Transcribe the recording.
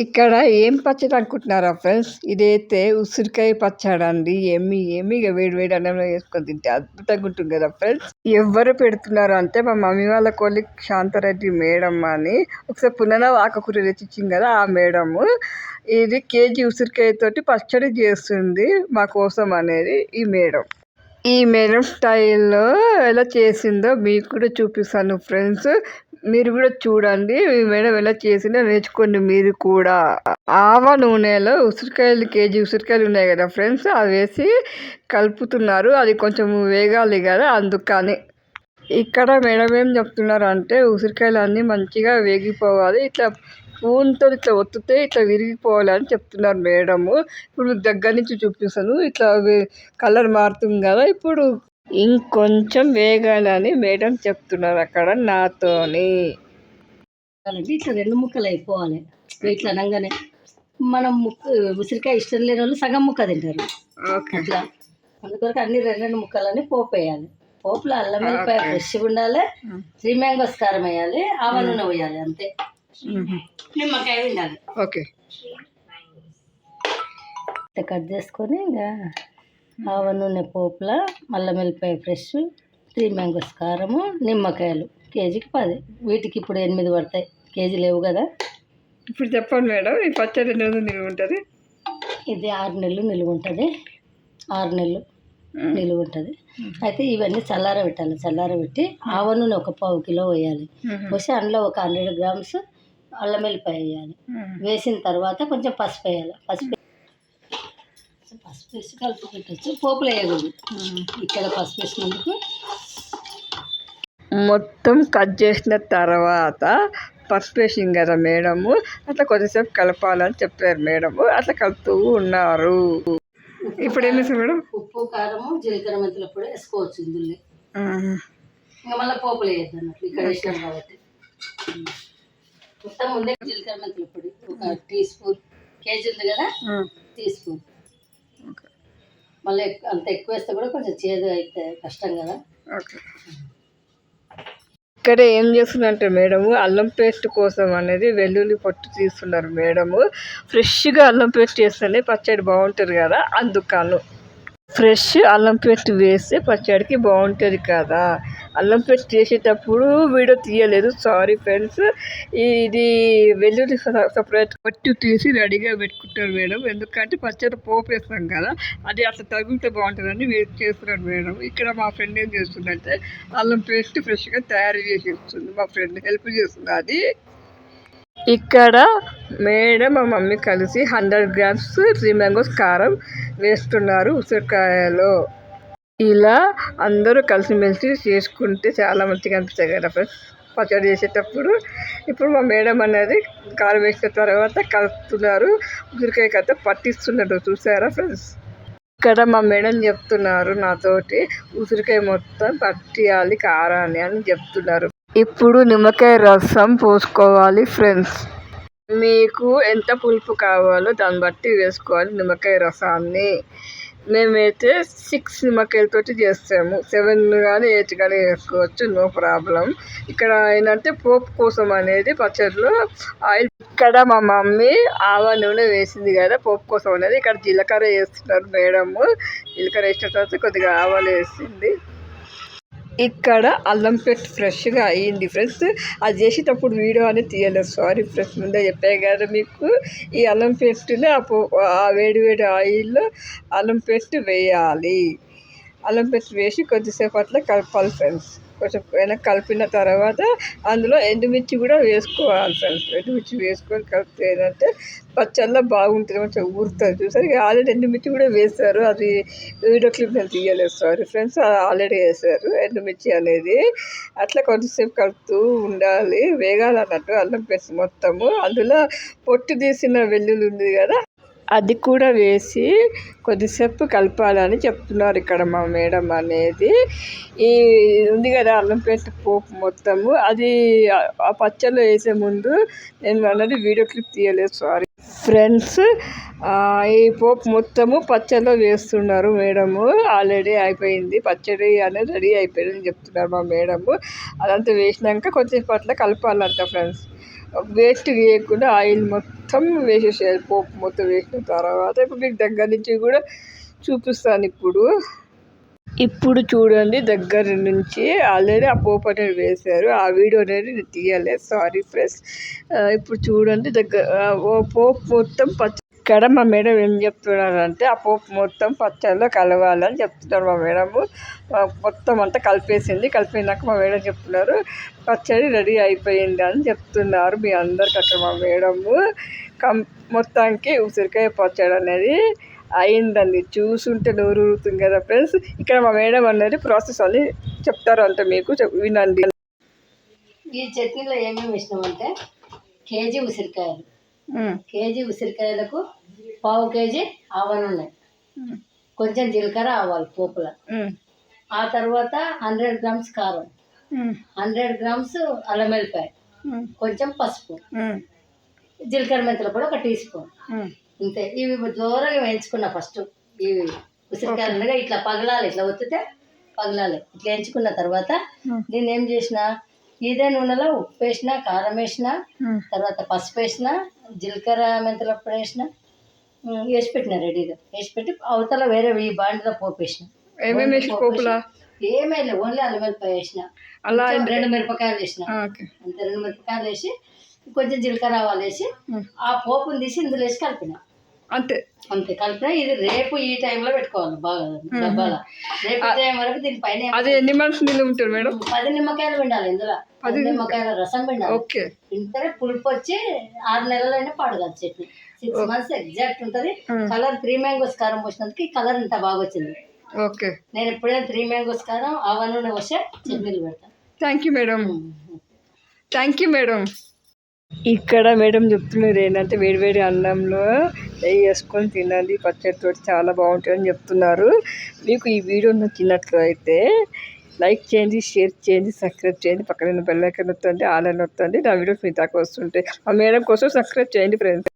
ఇక్కడ ఏం పచ్చడి అనుకుంటున్నారా ఫ్రెండ్స్? ఇదైతే ఉసిరికాయ పచ్చడండి. యమ్మీగా వేడి వేడి అన్నంలో వేసుకొని తింటే అద్భుతంగా ఉంటుంది కదా ఫ్రెండ్స్. ఎవరు పెడుతున్నారు అంటే మా మమ్మీ వాళ్ళ కొలీగ్ శాంతారెడ్డి మేడం అని ఒకసారి పునరావ ఆకుకూర తెచ్చిచ్చింది కదా ఆ మేడము. ఇది కేజీ ఉసిరికాయతోటి పచ్చడి చేస్తుంది మా కోసం అనేది ఈ మేడం. ఈ మేడం స్టైల్లో ఎలా చేసిందో మీకు కూడా చూపిస్తాను ఫ్రెండ్స్. మీరు కూడా చూడండి ఈ మేడం ఎలా చేసిందో నేర్చుకోండి మీరు కూడా. ఆవ నూనెలో కేజీ ఉసిరికాయలు ఉన్నాయి కదా ఫ్రెండ్స్, అవి వేసి కలుపుతున్నారు. అది కొంచెం వేగాలి కదా అందుకని. ఇక్కడ మేడం ఏం చెప్తున్నారు అంటే ఉసిరికాయలు అన్నీ మంచిగా వేగిపోవాలి, ఇట్లా స్పూన్తో ఇట్లా ఒత్తితే ఇట్లా విరిగిపోవాలి అని చెప్తున్నారు మేడము. ఇప్పుడు దగ్గర నుంచి చూపిస్తాను. ఇట్లా కలర్ మారుతుంది కదా, ఇప్పుడు ఇంకొంచెం వేగాలని మేడం చెప్తున్నారు అక్కడ నాతోని. ఇట్లా 2 ముక్కలు అయిపోవాలి. ఇట్లా అనగానే మనం ఉసిరికాయ ఇష్టం లేని వాళ్ళు సగం ముక్క తింటారు. అట్లా అందుకొరకు అన్ని 2 ముక్కలని పోపు వేయాలి. పోపులో అల్లం వెల్లిపాయ ఫ్రెష్గా ఉండాలి, 3 మ్యాంగోస్ కారం వేయాలి, ఆవ నూనె వేయాలి, అంతే. నిమ్మకాయ ఉండాలి. ఓకే, కట్ చేసుకొని ఇంకా ఆవ నూనె పోపుల అల్లం వెల్లిపాయ ఫ్రెష్, 3 మ్యాంగోస్ కారము, నిమ్మకాయలు కేజీకి 10. వీటికి ఇప్పుడు 8 పడతాయి, కేజీ లేవు కదా. ఇప్పుడు చెప్పండి మేడం, ఈ పచ్చడి ఎన్ని రోజులు నిలువ ఉంటుంది? ఇది 6 నెలలు నిలువ ఉంటుంది. 6 నెలలు నిలువ ఉంటుంది. అయితే ఇవన్నీ చల్లారబెట్టాలి. చల్లారబెట్టి ఆవ నూనె ఒక 1/2 కిలో వేయాలి. పోసి అందులో ఒక 100 గ్రామ్స్ అల్లం వెల్లిపాయ వేయాలి. వేసిన తర్వాత కొంచెం పసుపు వేయాలి. పసుపు వేసి కలుపు పెట్టచ్చు. పోపులు వేయకూడదు. ఇక్కడ పసుపు వేసినందుకు మొత్తం కట్ చేసిన తర్వాత పసుపు వేసింది కదా మేడము, అట్లా కొద్దిసేపు కలపాలని చెప్పారు మేడము. అట్లా కలుపుతూ ఉన్నారు. ఇప్పుడు ఏం చేస్తాం మేడం? ఉప్పు, కారము, జీలకర్ర మెంతుల పొడి వేసుకోవచ్చు ఇందులో. ఇంకా మళ్ళీ పోపులు వేయద్దు అన్నట్లు ఇక్కడ వేసినాం కాబట్టి. మొత్తం ముందే జీలకర్ర మెంతుల పొడి ఒక టీ స్పూన్, కేజీ ఉంది కదా టీ స్పూన్. మళ్ళీ అంత ఎక్కువ వేస్తే కూడా కొంచెం చేదు అయితే కష్టం కదా. ఇక్కడ ఏం చేస్తుందంటే మేడము అల్లం పేస్ట్ కోసం అనేది వెల్లుల్లి పొట్టు తీస్తున్నారు మేడము. ఫ్రెష్గా అల్లం పేస్ట్ చేస్తేనే పచ్చడి బాగుంటుంది కదా, అందుకను ఫ్రెష్ అల్లం పేస్ట్ వేస్తే పచ్చడికి బాగుంటుంది కదా. అల్లం పేస్ట్ చేసేటప్పుడు వీడియో తీయలేదు, సారీ ఫ్రెండ్స్. ఇది వెల్లుల్లి సపరేట్ పొట్టు తీసి రెడీగా పెట్టుకుంటారు మేడం. ఎందుకంటే పచ్చడి పోపు వేస్తాం కదా, అది అట్లా తగిలితే బాగుంటుందని వేస్ట్ చేస్తున్నారు మేడం. ఇక్కడ మా ఫ్రెండ్ ఏం చేస్తుందంటే అల్లం పేస్ట్ ఫ్రెష్గా తయారు చేసి ఇస్తుంది. మా ఫ్రెండ్ హెల్ప్ చేస్తుంది అది. ఇక్కడ మేడం మా మమ్మీ కలిసి 100 గ్రామ్స్ 3 మ్యాంగోస్ కారం వేస్తున్నారు ఉసిరికాయలో. ఇలా అందరూ కలిసిమెలిసి చేసుకుంటే చాలా మంచిగా అనిపిస్తాయి కదా ఫ్రెండ్స్ పచ్చడి చేసేటప్పుడు. ఇప్పుడు మా మేడం అనేది కారం వేసిన తర్వాత కలుపుతున్నారు, ఉసిరికాయ కథ పట్టిస్తున్నారు. చూసారా ఫ్రెండ్స్? ఇక్కడ మా మేడం చెప్తున్నారు నాతోటి ఉసిరికాయ మొత్తం పట్టియాలి కారాన్ని అని చెప్తున్నారు. ఇప్పుడు నిమ్మకాయ రసం పోసుకోవాలి ఫ్రెండ్స్. మీకు ఎంత పులుపు కావాలో దాన్ని బట్టి వేసుకోవాలి నిమ్మకాయ రసాన్ని. మేమైతే 6 నిమ్మకాయలతోటి చేస్తాము. 7 కానీ 8 కానీ వేసుకోవచ్చు, నో ప్రాబ్లం. ఇక్కడ ఏంటంటే పోపు కోసం అనేది పచ్చడిలో ఆయిల్. ఇక్కడ మా మమ్మీ ఆవ నూనె వేసింది కదా పోపు కోసం అనేది. ఇక్కడ జీలకర్ర వేస్తున్నారు మేడము. జీలకర్ర వేసిన తర్వాత కొద్దిగా ఆవాలు వేసింది. ఇక్కడ అల్లం పేస్ట్ ఫ్రెష్గా అయ్యింది ఫ్రెండ్స్. అది చేసేటప్పుడు వీడియో అనేది తీయలేదు, సారీ ఫ్రెండ్స్. ముందే చెప్పాయి కదా మీకు. ఈ అల్లం పేస్ట్ని ఆ వేడి ఆయిల్లో అల్లం పేస్ట్ వేయాలి. అల్లం పేస్ట్ వేసి కొద్దిసేపు అట్లా కలపాలి ఫ్రెండ్స్. కొంచెం కలిపిన తర్వాత అందులో ఎండుమిర్చి కూడా వేసుకోవాలి ఫ్రెండ్స్. ఎండుమిర్చి వేసుకొని కలిపితే ఏంటంటే పచ్చళ్ళ బాగుంటుంది, మంచిగా ఊరుతుంది. చూసారు ఆల్రెడీ ఎండుమిర్చి కూడా వేస్తారు. అది వీడియో క్లిప్ నేను తీయలేదు, సారీ ఫ్రెండ్స్. ఆల్రెడీ వేసారు ఎండుమిర్చి అనేది. అట్లా కొద్దిసేపు కలుపుతూ ఉండాలి, వేగాలన్నట్టు అల్లం పేస్ట్ మొత్తము. అందులో పొట్టు తీసిన వెల్లుల్లి ఉంది కదా, అది కూడా వేసి కొద్దిసేపు కలపాలని చెప్తున్నారు ఇక్కడ మా మేడం అనేది. ఈ ఉంది కదా అల్లం పేస్ట్ పోపు మొత్తము, అది ఆ పచ్చళ్ళు వేసే ముందు నేను అన్నది వీడియో క్లిప్ తీయలేదు, సారీ ఫ్రెండ్స్. ఈ పోపు మొత్తము పచ్చళ్ళలో వేస్తున్నారు మేడము. ఆల్రెడీ అయిపోయింది పచ్చడి అనేది, రెడీ అయిపోయిందని చెప్తున్నారు మా మేడము. అదంతా వేసినాక కొంచెం అట్లా కలపాలంట ఫ్రెండ్స్. వేస్ట్ వేయకుండా ఆయిల్ మొత్తం వేసేసేయాలి. పోపు మొత్తం వేసిన తర్వాత ఇప్పుడు మీకు దగ్గర నుంచి కూడా చూపిస్తాను. ఇప్పుడు చూడండి, దగ్గర నుంచి ఆల్రెడీ ఆ పోపు అనేది వేశారు. ఆ వీడియో అనేది నేను తీయలేదు, సారీ ఫ్రెండ్స్. ఇప్పుడు చూడండి, పోపు మొత్తం ఇక్కడ మా మేడం ఏం చెప్తున్నారంటే ఆ పోపు మొత్తం పచ్చడిలో కలవాలని చెప్తున్నారు మా మేడము. మొత్తం అంతా కలిపినాక మా మేడం చెప్తున్నారు పచ్చడి రెడీ అయిపోయింది అని చెప్తున్నారు మీ అందరికి. అక్కడ మా మేడము మొత్తానికి ఉసిరికాయ పచ్చడి అనేది అయిందండి. చూసుంటే నోరు ఊరుతుంది కదా ఫ్రెండ్స్. ఇక్కడ మా మేడం అనేది ప్రాసెస్ అని చెప్తారు అంటే మీకు వినండి. ఈ చట్నీలో ఏమేమి ఇష్టమంటే కేజీ ఉసిరికాయలకు పావు కేజీ ఆవాలు ఉన్నాయి, కొంచెం జీలకర్ర ఆవాలు పోపుల, ఆ తర్వాత 100 గ్రామ్స్ కారం, 100 గ్రామ్స్ అల్లం వెల్లిపాయ, కొంచెం పసుపు, జీలకర్ర మెంతులు కూడా 1 టీ స్పూన్. ఇంతే. ఇవి దూరంగా వేయించుకున్నా ఫస్ట్. ఇవి ఉసిరికాయలు ఇట్లా పగలాలి, ఇట్లా ఒత్తితే పగలాలి. ఇట్లా వేయించుకున్న తర్వాత దీన్ని ఏం చేసిన, ఇదే నూనెలో ఉప్పు వేసిన, కారం వేసిన, తర్వాత పసుపు వేసిన, జీలకర్ర మెంతుల పొడి వేసిన, వేసి పెట్టిన రెడీగా. వేసి పెట్టి అవతల వేరే ఈ బాండిలో పోపు వేసిన. ఏమేమి ఓన్లీ అల్లం వెల్లిపాయ వేసిన, అలా 2 మిరపకాయలు వేసిన. అంతే, 2 మిరపకాయలు వేసి కొంచెం జీలకర్ర ఆవాలు వేసి ఆ పోపుని తీసి ఇందులో వేసి కలిపిన. అంతే కలిపిన. ఇది రేపు ఈ టైంలో పెట్టుకోవాలి బాగా డబ్బాలో. రేపు ఈ టైం వరకు దీనిపైన 10 నిమ్మకాయలు పిండాలి. ఇందులో 10 నిమ్మకాయల రసం పిండాలి. పిండితే పులుపు వచ్చి 6 నెలలైనా పాడుగాదు చట్నీ. 6 months ఎగ్జాక్ట్ ఉంటుంది. కలర్ 3 మ్యాంగోస్ కారం పోసినందుకు ఈ కలర్ ఇంత బాగా వచ్చింది. నేను ఎప్పుడైనా 3 మ్యాంగోస్ కారం ఆవ నూనె వస్తే చట్నీలు పెడతాను. Thank you madam. ఇక్కడ మేడం చెప్తున్నారు ఏంటంటే వేడివేడి అన్నంలో నెయ్యి వేసుకొని తినండి పచ్చడితో, చాలా బాగుంటుందని చెప్తున్నారు. మీకు ఈ వీడియో నచ్చినట్లు అయితే లైక్ చేయండి, షేర్ చేయండి, సబ్స్క్రైబ్ చేయండి. పక్కన బెల్ ఐకాన్ నొత్తండి, ఆల్ అని నొత్తండి. నా వీడియోస్ మీ దాకా వస్తుంటాయి. మా మేడం కోసం సబ్స్క్రైబ్ చేయండి ఫ్రెండ్స్.